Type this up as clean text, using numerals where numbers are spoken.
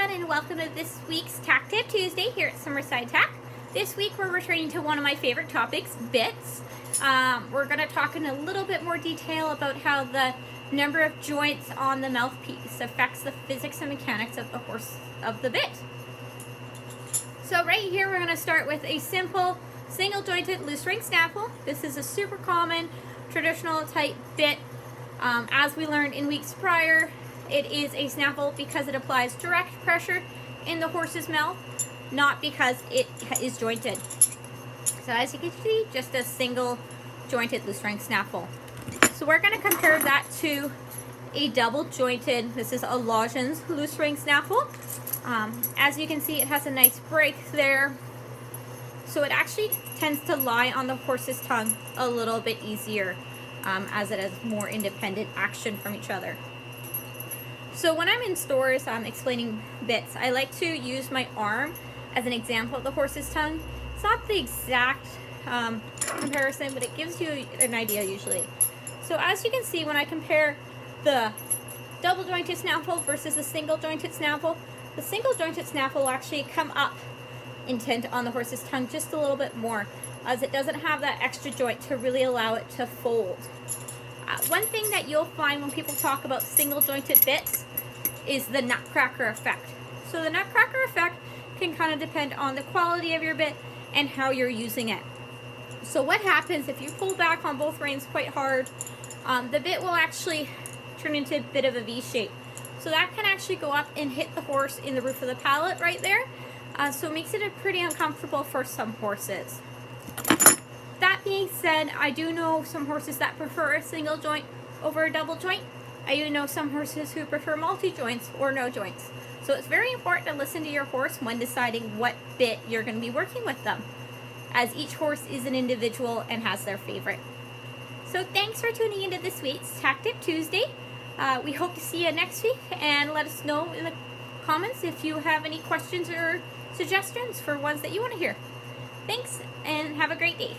everyone, and welcome to this week's Tack Tip Tuesday here at Summerside Tack. This week we're returning to one of my favorite topics, bits. We're going to talk in a little bit more detail about how the number of joints on the mouthpiece affects the physics and mechanics of the bit. So right here we're going to start with a simple single jointed loose ring snaffle. This is a super common traditional type bit. As we learned in weeks prior, it is a snaffle because it applies direct pressure in the horse's mouth, not because it is jointed. So as you can see, just a single jointed loose ring snaffle. So we're going to compare that to a double jointed, this is a Logins loose ring snaffle. As you can see, it has a nice break there. So it actually tends to lie on the horse's tongue a little bit easier, as it has more independent action from each other. So when I'm in stores explaining bits, I like to use my arm as an example of the horse's tongue. It's not the exact comparison, but it gives you an idea usually. So as you can see, when I compare the double jointed snaffle versus the single jointed snaffle, the single jointed snaffle will actually come up in tint on the horse's tongue just a little bit more, as it doesn't have that extra joint to really allow it to fold. One thing that you'll find when people talk about single jointed bits is the nutcracker effect. So the nutcracker effect can kind of depend on the quality of your bit and how you're using it. So what happens if you pull back on both reins quite hard, the bit will actually turn into a bit of a V shape. So that can actually go up and hit the horse in the roof of the palate right there. So it makes it pretty uncomfortable for some horses. That being said, I do know some horses that prefer a single joint over a double joint. I do know some horses who prefer multi-joints or no joints. So it's very important to listen to your horse when deciding what bit you're going to be working with them, as each horse is an individual and has their favorite. So thanks for tuning into this week's Tack Tip Tuesday. We hope to see you next week, and let us know in the comments if you have any questions or suggestions for ones that you want to hear. Thanks, and have a great day.